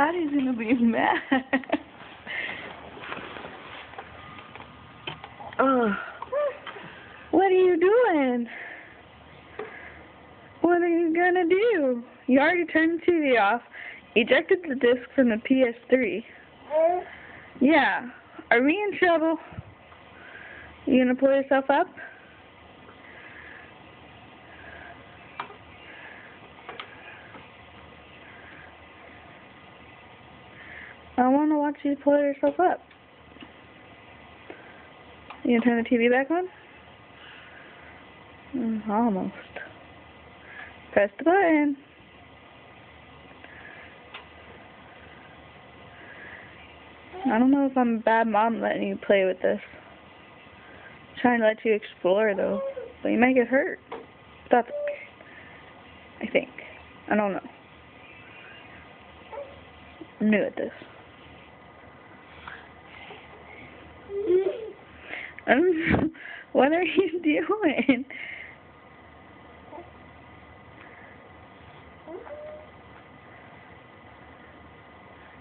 Daddy's gonna be mad. Oh, what are you doing? What are you gonna do? You already turned the TV off. Ejected the disc from the PS3. Yeah. Are we in trouble? You gonna pull yourself up? I want to watch you pull yourself up. You gonna turn the TV back on? Almost. Press the button. I don't know if I'm a bad mom letting you play with this. I'm trying to let you explore though, but you might get hurt. That's okay. I think. I don't know. I'm new at this. What are you doing?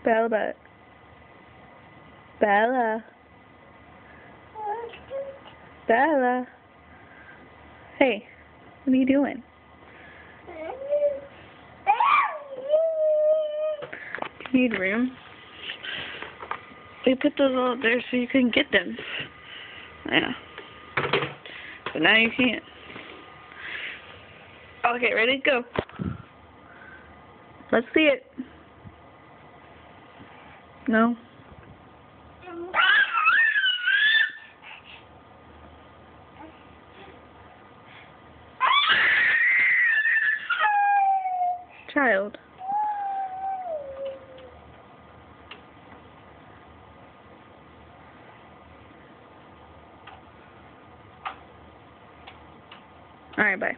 Bella. Bella. Bella. Hey, what are you doing? You need room? We put those all up there so you can get them. Yeah. But now you can't. Okay, ready? Go. Let's see it. No. Child. Alright, bye.